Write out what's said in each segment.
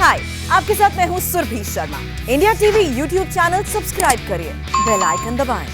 हाय, आपके साथ मैं हूँ Surabhi Sharma. India TV YouTube channel subscribe करिए, बेल आइकन दबाएं।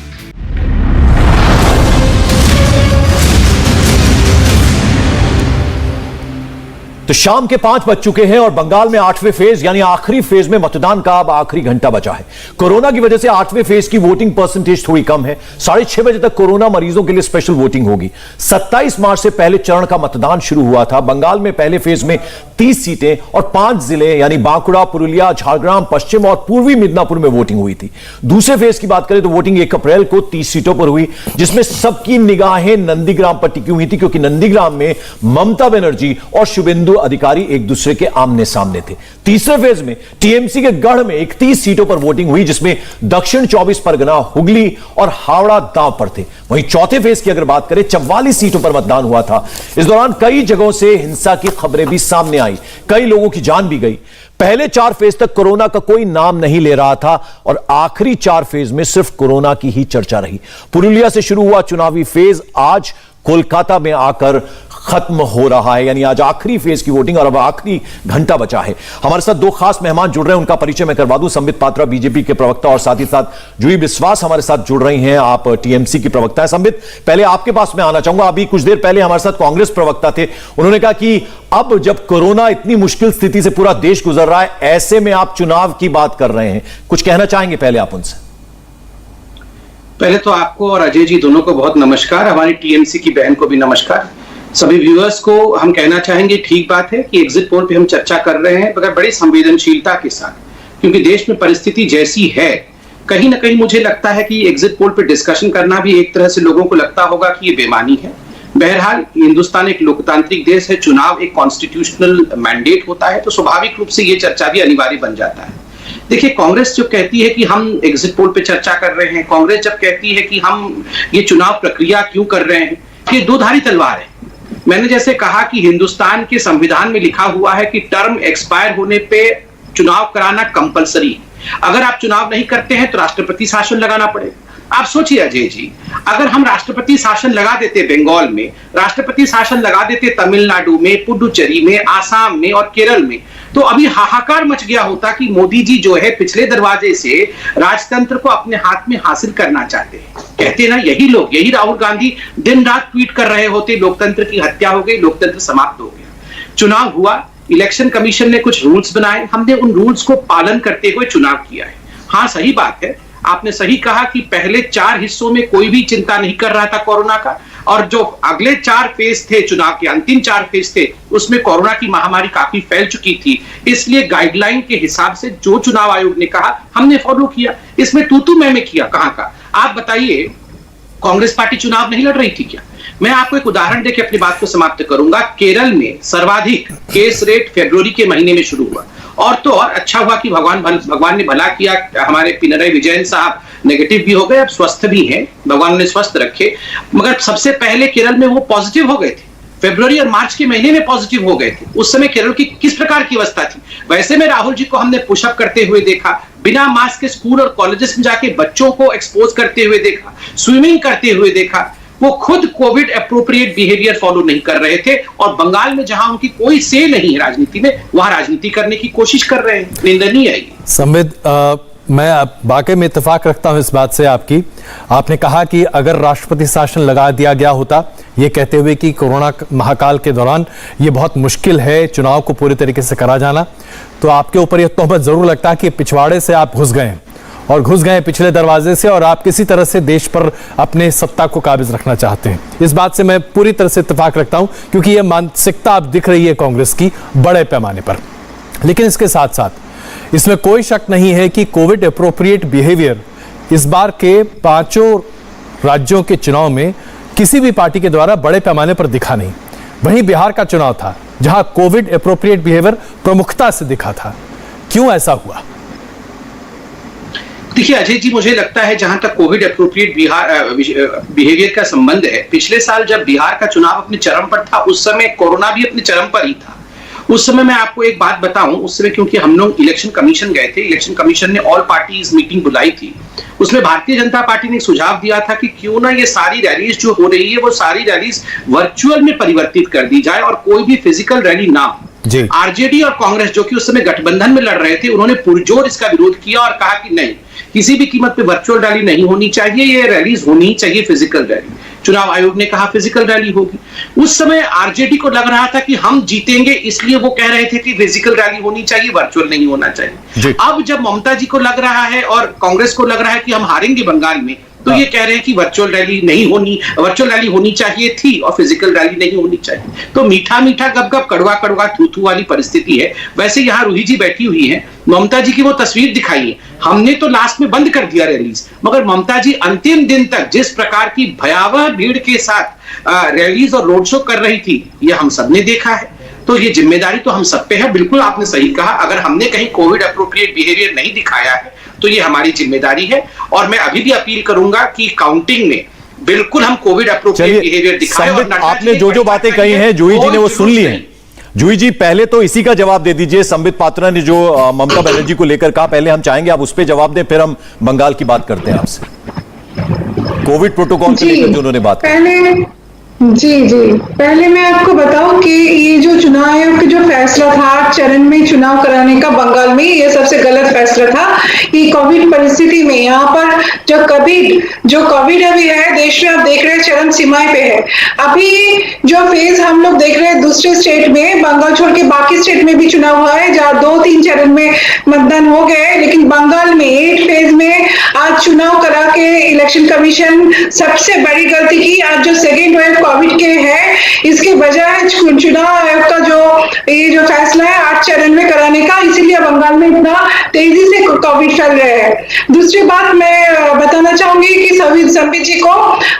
तो शाम के 5 बज चुके हैं और बंगाल में 8वें फेज यानी आखिरी फेज में मतदान का अब आखिरी घंटा बचा है। कोरोना की वजह से 8वें फेज की वोटिंग परसेंटेज थोड़ी कम है। 6:30 बजे तक कोरोना मरीजों के लिए स्पेशल वोटिंग होगी। 27 मार्च से पहले चरण का मतदान शुरू हुआ था। बंगाल में पहले फेज में 30 सीटें और 5 जिले यानी बांकुड़ा, पुरुलिया, झारग्राम, पश्चिम और पूर्वी मिदनापुर में वोटिंग हुई थी। दूसरे फेज की बात करें तो वोटिंग 1 अप्रैल को 30 सीटों पर हुई, जिसमें सबकी निगाहें नंदीग्राम पर टिकी हुई थी, क्योंकि नंदीग्राम में ममता बनर्जी और शुभेंदु अधिकारी एक दूसरे के आमने सामने थे। तीसरे फेज में टीएमसी के गढ़ में 31 सीटों पर वोटिंग हुई, जिसमें दक्षिण 24 परगना, हुगली और हावड़ा दांव पर थे। वहीं चौथे फेज की अगर बात करें, 44 सीटों पर मतदान हुआ था। इस दौरान कई जगहों से हिंसा की खबरें भी सामने आई, कई लोगों की जान भी गई। पहले 4 फेज तक कोरोना का कोई नाम नहीं ले रहा था और आखिरी 4 फेज में सिर्फ कोरोना की ही चर्चा रही। पुरुलिया से शुरू हुआ चुनावी फेज आज कोलकाता में आकर खत्म हो रहा है, यानी आज आखिरी फेज की वोटिंग और अब आखिरी घंटा बचा है। हमारे साथ 2 खास मेहमान जुड़ रहे हैं, उनका परिचय मैं करवा दूं। संबित पात्रा बीजेपी के प्रवक्ता और साथ ही साथ जूही बिस्वास हमारे साथ जुड़ रही हैं, आप टीएमसी की प्रवक्ता हैं। संबित, पहले आपके पास मैं आना चाहूंगा। अभी कुछ देर पहले हमारे साथ कांग्रेस प्रवक्ता थे, उन्होंने कहा कि अब जब कोरोना इतनी मुश्किल स्थिति से पूरा देश गुजर रहा है, ऐसे में आप चुनाव की बात कर रहे हैं, कुछ कहना चाहेंगे पहले आप उनसे? पहले तो आपको और अजय जी दोनों को बहुत नमस्कार, हमारी टीएमसी की बहन को भी नमस्कार। सभी व्यूअर्स को हम कहना चाहेंगे, ठीक बात है कि एग्जिट पोल पे हम चर्चा कर रहे हैं, मगर बड़ी संवेदनशीलता के साथ, क्योंकि देश में परिस्थिति जैसी है, कहीं ना कहीं मुझे लगता है कि एग्जिट पोल पे डिस्कशन करना भी एक तरह से लोगों को लगता होगा कि ये बेमानी है। बहरहाल हिंदुस्तान एक लोकतांत्रिक देश है, चुनाव एक कॉन्स्टिट्यूशनल मैंडेट होता है, तो स्वाभाविक रूप से ये चर्चा भी अनिवार्य बन जाता है। देखिए, कांग्रेस जो कहती है कि हम एग्जिट पोल पे चर्चा कर रहे हैं, कांग्रेस जब कहती है कि हम ये चुनाव प्रक्रिया क्यों कर रहे हैं, ये दो धारी तलवार है। मैंने जैसे कहा कि हिंदुस्तान के संविधान में लिखा हुआ है कि टर्म एक्सपायर होने पे चुनाव कराना कंपलसरी है। अगर आप चुनाव नहीं करते हैं तो राष्ट्रपति शासन लगाना पड़ेगा। आप सोचिए अजय जी, अगर हम राष्ट्रपति शासन लगा देते बंगाल में, राष्ट्रपति शासन लगा देते तमिलनाडु में, पुडुचेरी में, आसाम में और केरल में, तो अभी हाहाकार मच गया होता कि मोदी जी जो है पिछले दरवाजे से राजतंत्र को अपने हाथ में हासिल करना चाहते हैं। कहते ना, यही लोग, यही राहुल गांधी दिन रात ट्वीट कर रहे होते, लोकतंत्र की हत्या हो गई, लोकतंत्र समाप्त हो गया। चुनाव हुआ, इलेक्शन कमीशन ने कुछ रूल्स बनाए, हमने उन रूल्स को पालन करते हुए चुनाव किया है। हाँ, सही बात है, आपने सही कहा कि पहले 4 हिस्सों में कोई भी चिंता नहीं कर रहा था कोरोना का, और जो अगले 4 फेज थे, चुनाव के अंतिम 4 फेज थे, उसमें कोरोना की महामारी काफी फैल चुकी थी। इसलिए गाइडलाइन के हिसाब से जो चुनाव आयोग ने कहा हमने फॉलो किया। इसमें तू मैं किया कहां का? आप बताइए, कांग्रेस पार्टी चुनाव नहीं लड़ रही थी क्या? मैं आपको एक उदाहरण देकर अपनी बात को समाप्त करूंगा। केरल में सर्वाधिक केस रेट फरवरी के महीने में शुरू हुआ, और तो और अच्छा हुआ कि भगवान ने भला किया, हमारे पिनराई विजयन साहब नेगेटिव भी हो गए, अब स्वस्थ भी हैं, भगवान ने स्वस्थ रखे। मगर सबसे पहले केरल में वो पॉजिटिव हो गए थे, फरवरी और मार्च के महीने में पॉजिटिव हो गए थे। उस समय केरल की किस प्रकार की अवस्था थी? वैसे में राहुल जी को हमने पुशअप करते हुए देखा, बिना मास्क के स्कूल और कॉलेजेस में जाके बच्चों को एक्सपोज करते हुए देखा, स्विमिंग करते हुए देखा। वो खुद कोविड एप्रोप्रिएट बिहेवियर फॉलो नहीं कर रहे थे, और बंगाल में जहां उनकी कोई से नहीं है राजनीति में, वहां राजनीति करने की कोशिश कर रहे हैं। निंदनीय है। संबित, मैं वाकई में इत्तेफाक रखता हूं इस बात से आपकी। आपने कहा कि अगर राष्ट्रपति शासन लगा दिया गया होता, ये कहते हुए कि कोरोना महाकाल के दौरान ये बहुत मुश्किल है चुनाव को पूरी तरीके से करा जाना, तो आपके ऊपर यह तोहमत जरूर लगता है कि पिछवाड़े से आप घुस गए और घुस गए पिछले दरवाजे से, और आप किसी तरह से देश पर अपने सत्ता को काबिज रखना चाहते हैं। इस बात से मैं पूरी तरह से इत्तेफाक रखता हूं, क्योंकि यह मानसिकता अब दिख रही है कांग्रेस की बड़े पैमाने पर। लेकिन इसके साथ साथ इसमें कोई शक नहीं है कि कोविड एप्रोप्रिएट बिहेवियर इस बार के 5 राज्यों के चुनाव में किसी भी पार्टी के द्वारा बड़े पैमाने पर दिखा नहीं। वहीं बिहार का चुनाव था जहां कोविड एप्रोप्रिएट बिहेवियर प्रमुखता से दिखा था। क्यों ऐसा हुआ? देखिए अजय जी, मुझे लगता है जहां तक कोविड एप्रोप्रिएट बिहेवियर का संबंध है, पिछले साल जब बिहार का चुनाव अपने चरम पर था, उस समय कोरोना भी अपने चरम पर ही था। उस समय मैं आपको एक बात बताऊं, उस समय क्योंकि हम लोग इलेक्शन कमीशन गए थे, इलेक्शन कमीशन ने ऑल पार्टीज मीटिंग बुलाई थी। उसमें भारतीय जनता पार्टी ने सुझाव दिया था कि क्यों ना ये सारी रैलीज जो हो रही है वो सारी रैलीज वर्चुअल में परिवर्तित कर दी जाए और कोई भी फिजिकल रैली ना हो। जी। आरजेडी और कांग्रेस जो कि उस समय गठबंधन में लड़ रहे थे, उन्होंने पुरजोर इसका विरोध किया और कहा कि नहीं, किसी भी कीमत पे वर्चुअल रैली नहीं होनी चाहिए, ये रैलीज होनी चाहिए फिजिकल रैली। चुनाव आयोग ने कहा फिजिकल रैली होगी। उस समय आरजेडी को लग रहा था कि हम जीतेंगे, इसलिए वो कह रहे थे कि फिजिकल रैली होनी चाहिए, वर्चुअल नहीं होना चाहिए। अब जब ममता जी को लग रहा है और कांग्रेस को लग रहा है कि हम हारेंगे बंगाल में, तो ये कह रहे हैं कि वर्चुअल रैली नहीं होनी, वर्चुअल रैली होनी चाहिए थी और फिजिकल रैली नहीं होनी चाहिए। तो मीठा मीठा गप गप, कड़वा कड़वा थू थू वाली परिस्थिति है। वैसे यहाँ रूही जी बैठी हुई है, ममता जी की वो तस्वीर दिखाई है, हमने तो लास्ट में बंद कर दिया रैलीज, मगर ममता जी अंतिम दिन तक जिस प्रकार की भयावह भीड़ के साथ रैलीज और रोड शो कर रही थी, ये हम सबने देखा है। तो ये जिम्मेदारी तो हम सब पे है। बिल्कुल आपने सही कहा, अगर हमने कहीं कोविड अप्रोप्रिएट बिहेवियर नहीं दिखाया है तो ये हमारी जिम्मेदारी है। और मैं अभी भी अपील करूंगा कि काउंटिंग में बिल्कुल हम कोविड अप्रोप्रिएट बिहेवियर दिखाएं। और आपने जो जो बातें कही हैं जूही जी ने वो सुन ली हैं। जूही जी, पहले तो इसी का जवाब दे दीजिए। संबित पात्रा ने जो ममता बनर्जी को लेकर कहा, पहले हम चाहेंगे आप उस पर जवाब दें, फिर हम बंगाल की बात करते हैं आपसे। कोविड प्रोटोकॉल को लेकर जो उन्होंने बात की। जी पहले मैं आपको बताऊं कि ये जो चुनाव आयोग का जो फैसला था 8 चरण में चुनाव कराने का बंगाल में, ये सबसे गलत फैसला था। कि कोविड परिस्थिति में यहाँ पर जो कोविड अभी है देश में, आप देख रहे हैं चरम सीमाएं पे है। अभी जो फेज हम लोग देख रहे हैं दूसरे स्टेट में, बंगाल छोड़ के बाकी स्टेट में भी चुनाव हुआ है जहाँ 2-3 चरण में मतदान हो गए, लेकिन बंगाल में 8 फेज में आज चुनाव करा के इलेक्शन कमीशन सबसे बड़ी गलती की। आज जो सेकेंड वेव कोविड के है, इसके बजाय चुनाव आयोग का जो फैसला है 8 चरण में कराने का, इसीलिए बंगाल में इतना तेजी से कोविड फैल रहा है। दूसरी बात मैं बताना चाहूंगी कि संबित जी को,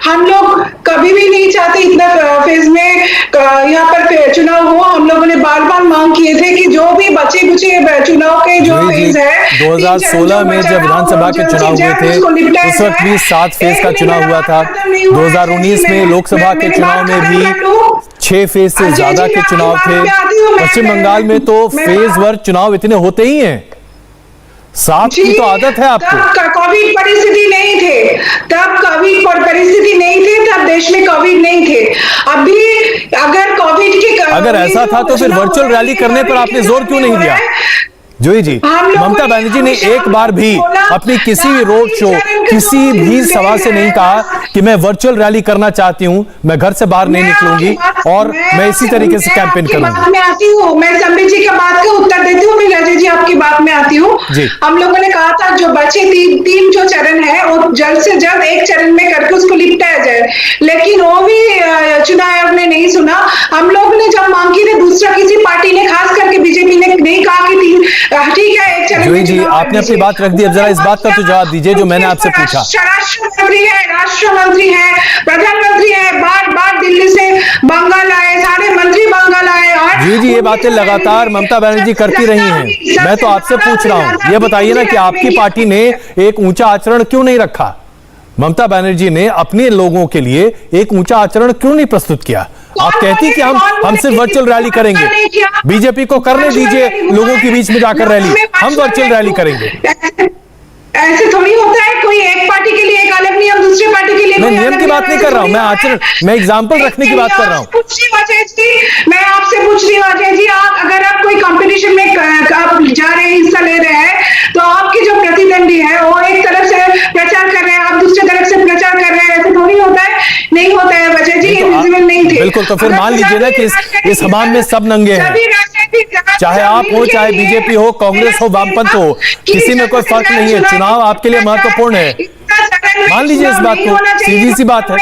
हम लोग कभी भी नहीं चाहते इतना फेज में यहाँ पर चुनाव हो। हम लोगों ने बार बार मांग किए थे कि जो भी बचे कुचे चुनाव के जो फेज है, 2016 में जब विधानसभा के चुनाव हुए थे उस वक्त भी 7 फेज का चुनाव हुआ था। 2019 में लोकसभा के चुनाव में भी 6 फेज से ज्यादा के चुनाव थे। पश्चिम बंगाल में तो फेज वर चुनाव इतने होते ही हैं। 7 की तो आदत है आपको। तब कोविड परिस्थिति नहीं थे, तब देश में कोविड नहीं थे। अभी अगर ऐसा था तो फिर वर्चुअल रैली करने पर आपने जोर क्यों नहीं दिया? जूही जी, ममता बनर्जी ने एक बार भी अपनी किसी भी रोड शो, किसी भी सभा से नहीं कहा कि मैं वर्चुअल रैली करना चाहती हूं, मैं घर से बाहर नहीं निकलूंगी और मैं इसी तरीके से कैंपेन करूंगी। मैं आती हूँ, मैं संबित जी की बात का उत्तर देती हूँ, मैं अजय जी आपकी बात में आती हूँ। हम लोगों ने कहा था जो बचे 3 जो चरण है वो जल्द से जल्द 1 चरण में करके उसको निपटाया जाए, लेकिन वो भी चुनाव आयोग ने नहीं सुना। हम लोग ने जब मांग की थी, दूसरा किसी पार्टी ने, खास करके बीजेपी ने नहीं कहा कि ठीक है 1 चरण में। जी आपने अपनी बात रख दी, अब जरा इस बात का तो जवाब दीजिए जो मैंने आपसे पूछा। राष्ट्र मंत्री है, प्रधानमंत्री है, बार दिल्ली से बंगाल आए, सारे मंत्री बंगाल आए। जी ये बातें लगातार ममता बनर्जी करती रही हैं। मैं तो आपसे पूछ रहा हूं, ये बताइए ना कि आपकी पार्टी ने एक ऊंचा आचरण क्यों नहीं रखा? ममता बनर्जी ने अपने लोगों के लिए एक ऊंचा आचरण क्यों नहीं प्रस्तुत किया? आप कहती कि हम सिर्फ वर्चुअल रैली करेंगे, बीजेपी को करने दीजिए लोगों के बीच में जाकर रैली, हम वर्चुअल रैली करेंगे। ऐसे थोड़ी होता है, कोई एक पार्टी के लिए एक अलग नियम, दूसरी पार्टी के लिए मैं नियम की बात नहीं कर रहा हूं, मैं आचरण, मैं एग्जांपल रखने की बात कर रहा हूं। मैं आपसे पूछ रही हूँ अजय जी, अगर आप कोई कंपटीशन में आप जा रहे हैं, हिस्सा ले रहे हैं, तो आपके जो प्रतिद्वंदी है वो एक तरफ से प्रचार कर रहे हैं, आप दूसरी तरफ से प्रचार कर रहे हैं, ऐसे थोड़ी होता है? नहीं होता है अजय जी, विजिबल नहीं थे। बिल्कुल, तो फिर मान लीजिए ना कि इस हमाम में सब नंगे हैं, चाहे आप हो, चाहे बीजेपी हो, कांग्रेस हो, वामपंथ हो, किसी में कोई फर्क नहीं है। चुनाव आपके लिए महत्वपूर्ण है, मान लीजिए इस बात को, सीधी सी बात है।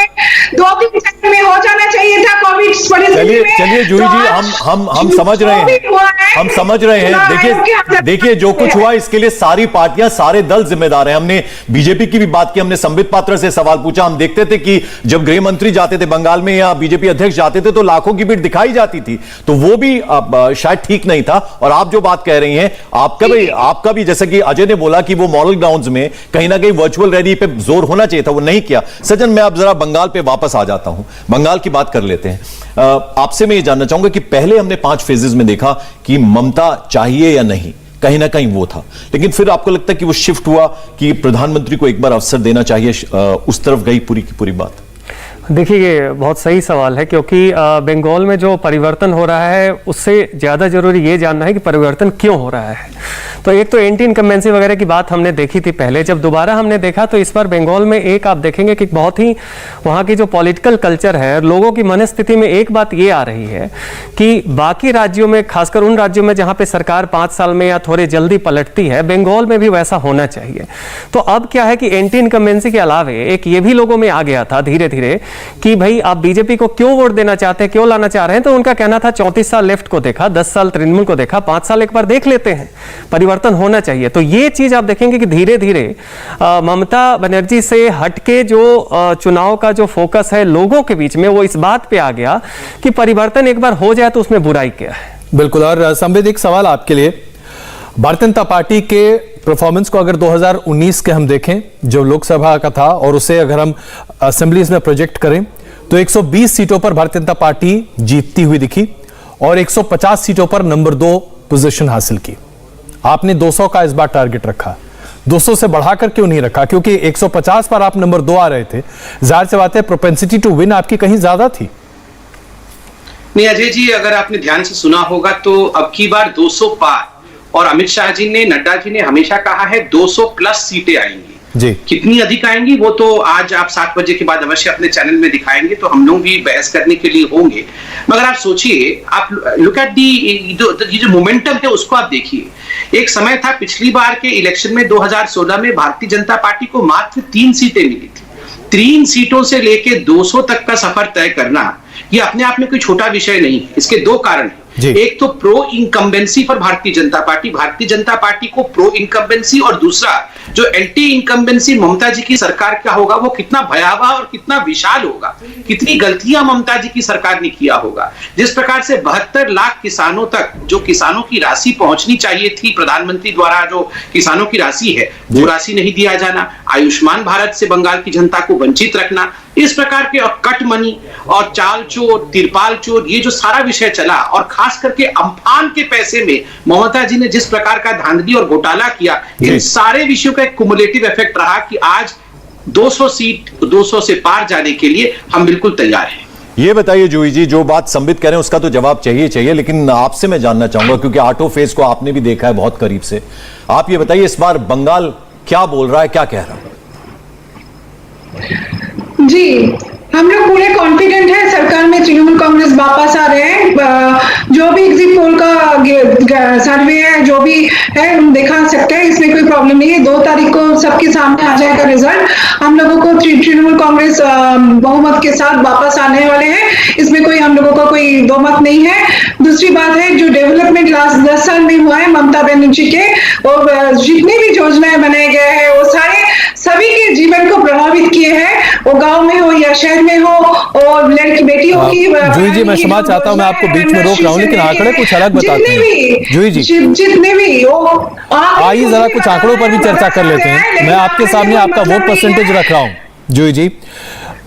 2-3 चरण में हो जाना चाहिए था कोविड। चलिए जूही जी, हम समझ रहे हैं, हम समझ रहे हैं। देखिए जो कुछ हुआ इसके लिए सारी पार्टियां, सारे दल जिम्मेदार हैं। हमने बीजेपी की भी बात की, हमने संबित पात्रा से सवाल पूछा। हम देखते थे कि जब गृह मंत्री जाते थे बंगाल में या बीजेपी अध्यक्ष जाते थे तो लाखों की भीड़ दिखाई जाती थी, तो वो भी शायद ठीक नहीं था। और आप जो बात कह रही हैं, आपका भी जैसा कि अजय ने बोला कि वो मॉडल ग्राउंड्स में कहीं ना कहीं वर्चुअल रैली पे जोर होना चाहिए था, वो नहीं किया। सज्जन, मैं अब जरा बंगाल पे वापस आ जाता हूं, बंगाल की बात कर लेते हैं। आपसे मैं ये जानना चाहूंगा कि पहले हमने 5 फेजेस में देखा कि ममता चाहिए या नहीं, कहीं ना कहीं वो था, लेकिन फिर आपको लगता है कि वो शिफ्ट हुआ कि प्रधानमंत्री को एक बार अवसर देना चाहिए, उस तरफ गई पूरी की पूरी बात? देखिए, ये बहुत सही सवाल है, क्योंकि बंगाल में जो परिवर्तन हो रहा है उससे ज़्यादा जरूरी ये जानना है कि परिवर्तन क्यों हो रहा है। तो एक तो एंटी इनकम्बेंसी वगैरह की बात हमने देखी थी पहले, जब दोबारा हमने देखा तो इस बार बंगाल में एक आप देखेंगे कि बहुत ही वहाँ की जो पॉलिटिकल कल्चर है, लोगों की मनस्थिति में एक बात ये आ रही है कि बाकी राज्यों में, खासकर उन राज्यों में जहाँ पे सरकार 5 साल में या थोड़े जल्दी पलटती है, बंगाल में भी वैसा होना चाहिए। तो अब क्या है कि एंटी इनकम्बेंसी के अलावे एक ये भी लोगों में आ गया था धीरे धीरे कि भाई आप बीजेपी को क्यों वोट देना चाहते हैं, क्यों लाना चाह रहे हैं। तो उनका कहना था 34 साल लेफ्ट को देखा, 10 साल तृणमूल को देखा, 5 साल एक बार देख लेते हैं, परिवर्तन होना चाहिए। तो ये चीज आप देखेंगे कि धीरे धीरे ममता बनर्जी से हटके जो चुनाव का जो फोकस है लोगों के बीच में, वो इस बात पे आ गया कि परिवर्तन एक बार हो जाए तो उसमें बुराई क्या है। बिल्कुल। और संवेद, एक सवाल आपके लिए, भारतीय जनता पार्टी के परफॉर्मेंस को अगर 2019 के हम देखें जो लोकसभा का था, और उसे अगर हम असेंबलीज में प्रोजेक्ट करें तो 120 सीटों पर भारतीय जनता पार्टी जीतती हुई दिखी और 150 सीटों पर नंबर 2 पोजीशन हासिल की। आपने 200 का इस बार टारगेट रखा, 200 से बढ़ाकर क्यों नहीं रखा? क्योंकि 150 पर आप नंबर 2 आ रहे थे, जाहिर सी बात है प्रोपेंसिटी टू विन आपकी कहीं ज्यादा थी। नहीं अजय जी, अगर आपने ध्यान से सुना होगा तो अब की बार 200 पार, और अमित शाह जी ने, नड्डा जी ने हमेशा कहा है 200 प्लस सीटें आएंगी जी। कितनी अधिक आएंगी वो तो आज आप 7 बजे के बाद अवश्य अपने चैनल में दिखाएंगे, तो हम लोग भी बहस करने के लिए होंगे। मगर आप सोचिए, आप लुक एट दी जो मोमेंटम है उसको आप देखिए। एक समय था पिछली बार के इलेक्शन में 2016 में भारतीय जनता पार्टी को मात्र 3 सीटें मिली थी। 3 सीटों से लेके 200 तक का सफर तय करना ये अपने आप में कोई छोटा विषय नहीं है। इसके 2 कारण हैं। एक तो प्रो इनकम्बेंसी पर भारतीय जनता पार्टी को प्रो इनकम्बेंसी, और दूसरा जो एंटी इनकम्बेंसी ममता जी की सरकार का होगा वो कितना भयावह और कितना विशाल होगा, कितनी गलतियां ममता जी की सरकार ने किया होगा। जिस प्रकार से 72 लाख किसानों तक जो किसानों की राशि पहुंचनी चाहिए थी, प्रधानमंत्री द्वारा जो किसानों की राशि है वो राशि नहीं दिया जाना, आयुष्मान भारत से बंगाल की जनता को वंचित रखना, इस प्रकार के और कट मनी और चाल चोर, तिरपाल चोर, ये जो सारा विषय चला, और खास करके अम्फान के पैसे में ममता जी ने जिस प्रकार का धांधली और घोटाला किया, इन सारे विषयों का एक कुमुलेटिव इफेक्ट रहा कि आज 200 सीट 200 से पार जाने के लिए हम बिल्कुल तैयार हैं। ये बताइए जूही जी, जो बात संबित कह रहे हैं उसका तो जवाब चाहिए, लेकिन आपसे मैं जानना चाहूंगा, क्योंकि ऑटो फेज को आपने भी देखा है बहुत करीब से, आप ये बताइए इस बार बंगाल क्या बोल रहा है, क्या कह रहा है? जी, हम लोग पूरे कॉन्फिडेंट हैं सरकार में तृणमूल कांग्रेस वापस आ रहे हैं। जो भी एग्जिट पोल का सर्वे है, जो भी है हम दिखा सकते हैं, इसमें कोई प्रॉब्लम नहीं है। 2 तारीख को सबके सामने आ जाएगा रिजल्ट। हम लोगों को तृणमूल कांग्रेस बहुमत के साथ वापस आने वाले हैं, इसमें कोई हम लोगों का कोई दो मत नहीं है। दूसरी बात है, जो डेवलपमेंट लास्ट 10 साल में हुआ है ममता बनर्जी के, और जितनी भी योजनाएं बनाए गए हैं वो सारे सभी के जीवन को प्रभावित किए हैं, वो गांव में हो या शहर में हो, और लड़की बेटियों की। जूही जी, मैं क्षमा चाहता हूं, मैं आपको बीच में रोक रहा हूं, लेकिन आंकड़े कुछ अलग बताते हैं। जूही जी, जितने भी आइए जरा कुछ आंकड़ों पर भी चर्चा कर लेते हैं। मैं आपके सामने आपका वो परसेंटेज रख रहा हूं। जूही जी,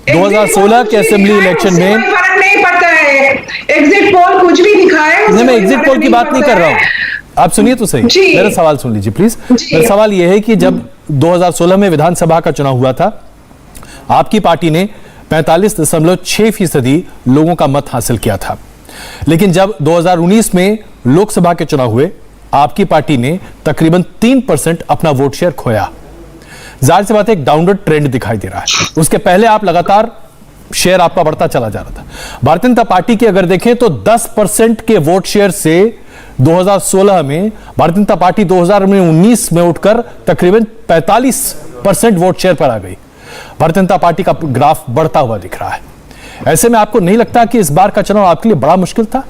2016 के असेंबली इलेक्शन में फर्क नहीं पड़ता है, एग्जिट पोल कुछ भी दिखाए। नहीं, मैं एग्जिट पोल की बात नहीं कर रहा हूं, आप सुनिए तो सही, मेरा सवाल सुन लीजिए प्लीज। मेरा सवाल यह है कि जब 2016 में विधानसभा का चुनाव हुआ था, आपकी पार्टी ने 45.6% लोगों का मत हासिल किया था, लेकिन जब 2019 में लोकसभा के चुनाव हुए, आपकी पार्टी ने तकरीबन 3% अपना वोट शेयर खोया। जाहिर सी बात है एक डाउनवर्ड ट्रेंड दिखाई दे रहा है। उसके पहले आप लगातार शेयर आपका बढ़ता चला जा रहा था। भारतीय जनता पार्टी की अगर देखें तो 10% के वोट शेयर से 2016 में भारतीय जनता पार्टी 2019 में उठकर तकरीबन 45% वोट शेयर पर आ गई। भारतीय जनता पार्टी का ग्राफ बढ़ता हुआ दिख रहा है। ऐसे में आपको नहीं लगता कि इस बार का चुनाव आपके लिए बड़ा मुश्किल था?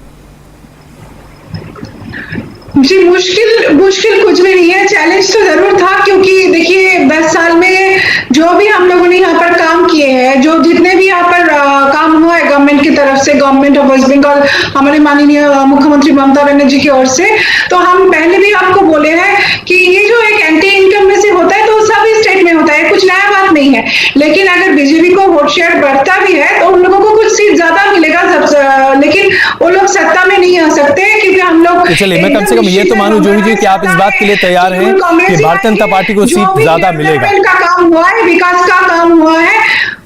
जी, मुश्किल कुछ भी नहीं है, चैलेंज तो जरूर था, क्योंकि देखिए 10 साल में जो भी हम लोगों ने यहाँ पर काम किए हैं, जो जितने भी यहाँ पर काम हुआ है गवर्नमेंट की तरफ से, गवर्नमेंट ऑफ वेस्ट बंगाल, हमारे माननीय मुख्यमंत्री ममता बनर्जी की ओर से, तो हम पहले भी आपको बोले हैं कि ये जो एक एंटी इनकम में से होता है तो सभी स्टेट में होता है, कुछ नया बात नहीं है। लेकिन अगर बीजेपी को वोट शेयर बढ़ता भी है तो उन लोगों को कुछ सीट ज्यादा मिलेगा, लेकिन वो लोग सत्ता में नहीं आ सकते, क्योंकि हम लोग। चलिए, मैं कम से कम ये तो मानूं जूही जी कि आप इस बात के लिए तैयार हैं कि भारतीय जनता पार्टी को सीट ज्यादा मिलेगा। का काम हुआ है, विकास का काम हुआ है,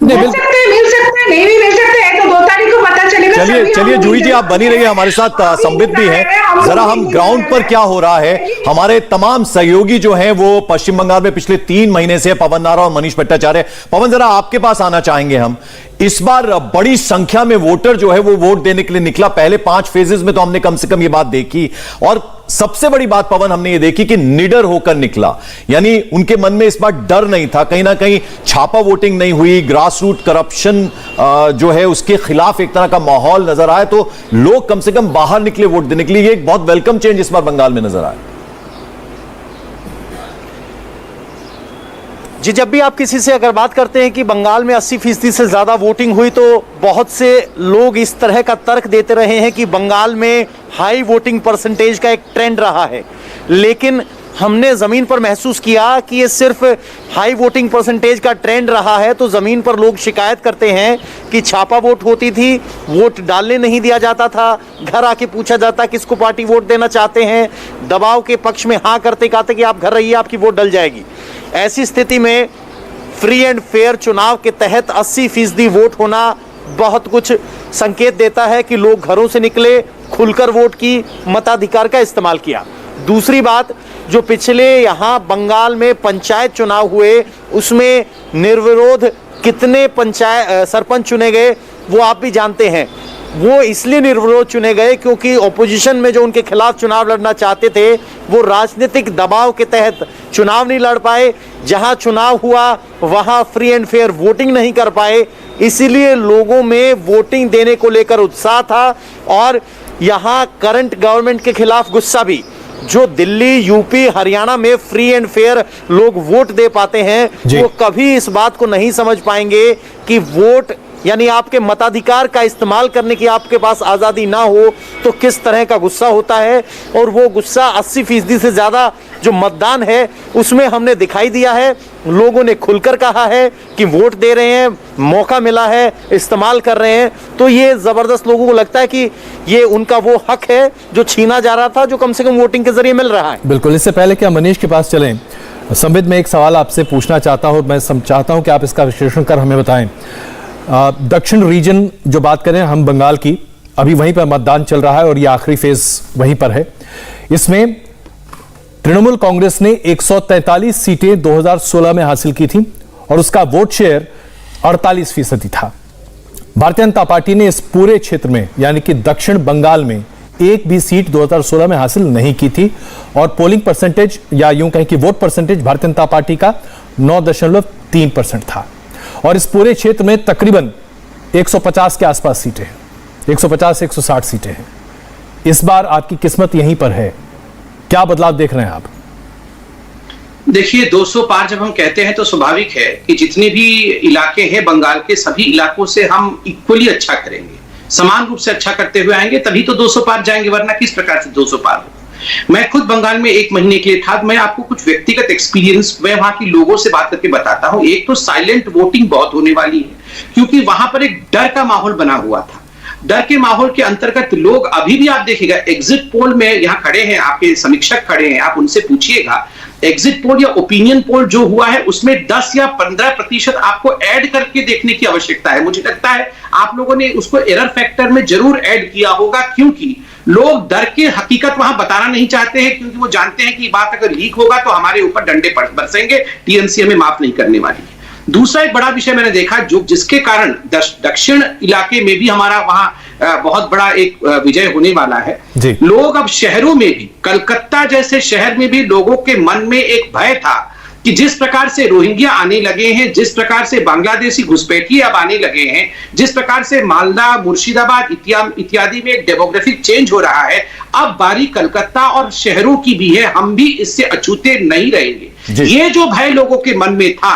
मिल सकते में नहीं भी मिल सकते हैं तो 2 तारीख को पता चलेगा। चलिए जूही जी, आप बनी रहिए हमारे साथ, संबित भी हैं। जरा हम ग्राउंड पर क्या हो रहा है, हमारे तमाम सहयोगी जो हैं वो पश्चिम बंगाल में पिछले 3 महीने से, पवन नारा और मनीष भट्टाचार्य। पवन, जरा आपके पास आना चाहेंगे हम। इस बार बड़ी संख्या में वोटर जो है वो वोट देने के लिए निकला। पहले 5 फेजेस में तो हमने कम से कम ये बात देखी, और सबसे बड़ी बात पवन हमने ये देखी कि निडर होकर निकला, यानी उनके मन में इस बार डर नहीं था। कहीं ना कहीं छापा वोटिंग नहीं हुई, ग्रास रूट करप्शन जो है उसके खिलाफ एक तरह का माहौल नजर आया, तो लोग कम से कम बाहर निकले वोट देने के लिए। ये एक बहुत वेलकम चेंज इस बार बंगाल में नजर आया। जी, जब भी आप किसी से अगर बात करते हैं कि बंगाल में 80% से ज़्यादा वोटिंग हुई, तो बहुत से लोग इस तरह का तर्क देते रहे हैं कि बंगाल में हाई वोटिंग परसेंटेज का एक ट्रेंड रहा है। लेकिन हमने ज़मीन पर महसूस किया कि ये सिर्फ हाई वोटिंग परसेंटेज का ट्रेंड रहा है, तो ज़मीन पर लोग शिकायत करते हैं कि छापा वोट होती थी, वोट डालने नहीं दिया जाता था, घर आके पूछा जाता किसको पार्टी वोट देना चाहते हैं, दबाव के पक्ष में हाँ करते कहते कि आप घर रहिए, आपकी वोट डल जाएगी। ऐसी स्थिति में फ्री एंड फेयर चुनाव के तहत 80% वोट होना बहुत कुछ संकेत देता है कि लोग घरों से निकले, खुलकर वोट की, मताधिकार का इस्तेमाल किया। दूसरी बात, जो पिछले यहाँ बंगाल में पंचायत चुनाव हुए उसमें निर्विरोध कितने सरपंच चुने गए वो आप भी जानते हैं। वो इसलिए निर्विरोध चुने गए क्योंकि ऑपोजिशन में जो उनके खिलाफ चुनाव लड़ना चाहते थे वो राजनीतिक दबाव के तहत चुनाव नहीं लड़ पाए। जहां चुनाव हुआ वहां फ्री एंड फेयर वोटिंग नहीं कर पाए, इसीलिए लोगों में वोटिंग देने को लेकर उत्साह था। और यहां करंट गवर्नमेंट के खिलाफ गुस्सा भी, जो दिल्ली, यूपी, हरियाणा में फ्री एंड फेयर लोग वोट दे पाते हैं, वो कभी इस बात को नहीं समझ पाएंगे कि वोट यानी आपके मताधिकार का इस्तेमाल करने की आपके पास आज़ादी ना हो तो किस तरह का गुस्सा होता है। और वो गुस्सा 80% से ज़्यादा जो मतदान है उसमें हमने दिखाई दिया है। लोगों ने खुलकर कहा है कि वोट दे रहे हैं, मौका मिला है, इस्तेमाल कर रहे हैं। तो ये ज़बरदस्त लोगों को लगता है कि ये उनका वो हक है जो छीना जा रहा था, जो कम से कम वोटिंग के जरिए मिल रहा है। बिल्कुल। इससे पहले कि हम मनीष के पास चलें, संबित, मैं एक सवाल आपसे पूछना चाहता हूँ। मैं चाहता हूँ कि आप इसका विश्लेषण कर हमें बताएं। दक्षिण रीजन जो बात करें हम बंगाल की, अभी वहीं पर मतदान चल रहा है और ये आखिरी फेज वहीं पर है। इसमें तृणमूल कांग्रेस ने 143 सीटें 2016 में हासिल की थी और उसका वोट शेयर 48% था। भारतीय जनता पार्टी ने इस पूरे क्षेत्र में यानी कि दक्षिण बंगाल में एक भी सीट 2016 में हासिल नहीं की थी और पोलिंग परसेंटेज या यूं कहें कि vote percentage Bharatiya Janata party का 9.3% था। और इस पूरे क्षेत्र में तकरीबन 150 के आसपास सीटें हैं, 150 से 160 सीटें हैं। इस बार आपकी किस्मत यहीं पर है, क्या बदलाव देख रहे हैं आप? देखिए, 200 पार जब हम कहते हैं तो स्वाभाविक है कि जितने भी इलाके हैं बंगाल के, सभी इलाकों से हम इक्वली अच्छा करेंगे, समान रूप से अच्छा करते हुए आएंगे, तभी तो 200 पार जाएंगे, वरना किस प्रकार से 200 पार हो। मैं खुद बंगाल में 1 महीने के लिए था। मैं आपको कुछ व्यक्तिगत एक्सपीरियंस मैं वहां की लोगों से बात करके बताता हूं। एक तो साइलेंट वोटिंग बहुत होने वाली है क्योंकि वहां पर एक डर का माहौल बना हुआ था। डर के माहौल के अंतर्गत लोग अभी भी आप देखिएगा, एग्जिट पोल में यहाँ खड़े हैं, आपके समीक्षक खड़े हैं, आप उनसे पूछिएगा, एग्जिट पोल या ओपिनियन पोल जो हुआ है उसमें 10 या 15% आपको ऐड करके देखने की आवश्यकता है। मुझे लगता है आप लोगों ने उसको एरर फैक्टर में जरूर ऐड किया होगा, क्योंकि लोग डर के हकीकत वहां बताना नहीं चाहते हैं, क्योंकि वो जानते हैं कि बात अगर लीक होगा तो हमारे ऊपर डंडे बरसेंगे, टीएमसी हमें माफ नहीं करने वाली है। दूसरा एक बड़ा विषय मैंने देखा जो जिसके कारण दक्षिण इलाके में भी हमारा वहां बहुत बड़ा एक विजय होने वाला है। लोग अब शहरों में भी, कलकत्ता जैसे शहर में भी लोगों के मन में एक भय था कि जिस प्रकार से रोहिंग्या आने लगे हैं, जिस प्रकार से बांग्लादेशी घुसपैठिए अब आने लगे हैं, जिस प्रकार से मालदा, मुर्शिदाबाद इत्यादि में एक डेमोग्राफिक चेंज हो रहा है, अब बारी कलकत्ता और शहरों की भी है, हम भी इससे अछूते नहीं रहेंगे। ये जो भय लोगों के मन में था,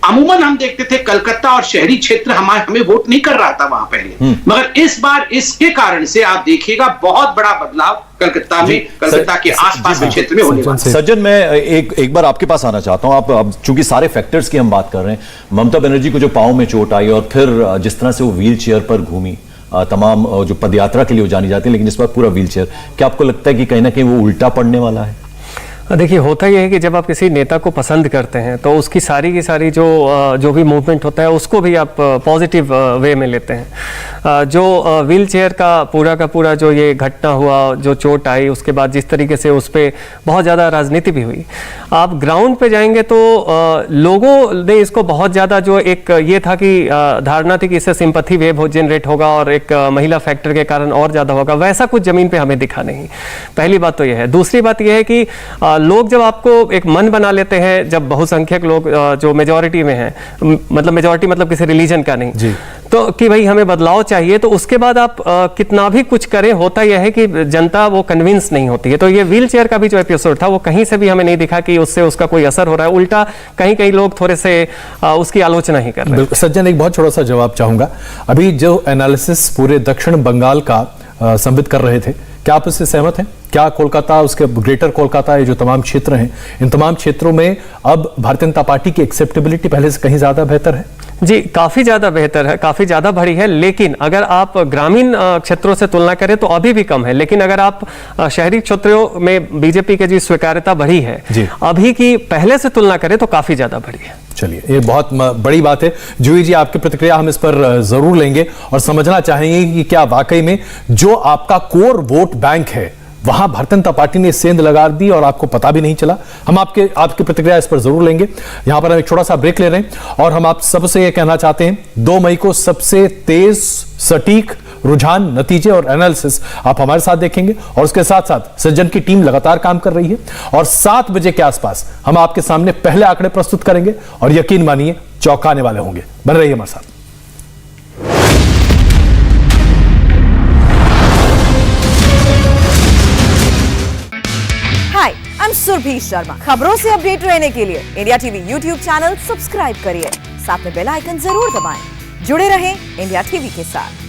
अमूमन हम देखते थे कलकत्ता और शहरी क्षेत्र हमें वोट नहीं कर रहा था वहां पहले, मगर इस बार इसके कारण से आप देखिएगा बहुत बड़ा बदलाव कलकत्ता में, कलकत्ता के आसपास के क्षेत्र में होने वाला है। सज्जन, मैं एक बार आपके पास आना चाहता हूं। आप चूंकि सारे फैक्टर्स की हम बात कर रहे हैं, ममता बनर्जी को जो पांव में चोट आई और फिर जिस तरह से वो व्हील चेयर पर घूमी, तमाम जो पदयात्रा के लिए वो जानी जाती है, लेकिन इस बार पूरा व्हील चेयर, क्या आपको लगता है कि कहीं ना कहीं वो उल्टा पड़ने वाला है? देखिए, होता यह है कि जब आप किसी नेता को पसंद करते हैं तो उसकी सारी की सारी जो भी मूवमेंट होता है उसको भी आप पॉजिटिव वे में लेते हैं। जो व्हील चेयर का पूरा जो ये घटना हुआ, जो चोट आई, उसके बाद जिस तरीके से उस पर बहुत ज़्यादा राजनीति भी हुई, आप ग्राउंड पे जाएंगे तो लोगों ने इसको बहुत ज़्यादा, जो एक ये था कि धारणा थी कि इससे सिंपैथी वेव जनरेट होगा और एक महिला फैक्टर के कारण और ज़्यादा होगा, वैसा कुछ ज़मीन पे हमें दिखा नहीं। पहली बात तो यह है। दूसरी बात यह है कि लोग जब आपको एक मन बना लेते हैं, जब बहुसंख्यक लोग जो मेजॉरिटी में हैं, मतलब मेजॉरिटी मतलब किसी रिलीजन का नहीं जी, तो कि भाई हमें बदलाव चाहिए, तो उसके बाद आप कितना भी कुछ करें, होता यह है कि जनता वो कन्विंस नहीं होती है। तो ये व्हील चेयर का भी जो एपिसोड था वो कहीं से भी हमें नहीं दिखा कि उससे उसका कोई असर हो रहा है, उल्टा कहीं कहीं लोग थोड़े से उसकी आलोचना ही कर रहे हैं। सज्जन, एक बहुत छोटा सा जवाब चाहूंगा। अभी जो एनालिसिस पूरे दक्षिण बंगाल का संबित कर रहे थे, क्या आप इससे सहमत हैं? क्या कोलकाता, उसके ग्रेटर कोलकाता, ये जो तमाम क्षेत्र हैं, इन तमाम क्षेत्रों में अब भारतीय जनता पार्टी की एक्सेप्टेबिलिटी पहले से कहीं ज्यादा बेहतर है? जी, काफ़ी ज़्यादा बेहतर है, काफ़ी ज़्यादा बढ़ी है। लेकिन अगर आप ग्रामीण क्षेत्रों से तुलना करें तो अभी भी कम है। लेकिन अगर आप शहरी क्षेत्रों में बीजेपी की जो स्वीकार्यता बढ़ी है अभी की पहले से तुलना करें तो काफ़ी ज़्यादा बढ़ी है। चलिए, ये बहुत बड़ी बात है। जूही जी, आपकी प्रतिक्रिया हम इस पर जरूर लेंगे और समझना चाहेंगे कि क्या वाकई में जो आपका कोर वोट बैंक है वहां भारतीय जनता पार्टी ने सेंध लगा दी और आपको पता भी नहीं चला। हम आपकी प्रतिक्रिया इस पर जरूर लेंगे। यहां पर हम एक छोटा सा ब्रेक ले रहे हैं और हम आप सबसे यह कहना चाहते हैं, 2 मई को सबसे तेज, सटीक रुझान, नतीजे और एनालिसिस आप हमारे साथ देखेंगे और उसके साथ साथ सज्जन की टीम लगातार काम कर रही है और 7 बजे के आसपास हम आपके सामने पहले आंकड़े प्रस्तुत करेंगे और यकीन मानिए चौंकाने वाले होंगे। बन रहिए हमारे साथ। हाय, आई एम सुरभि शर्मा। खबरों से अपडेट रहने के लिए India TV YouTube channel subscribe करिए, साथ में बेल आइकन जरूर दबाएं। जुड़े रहें इंडिया टीवी के साथ।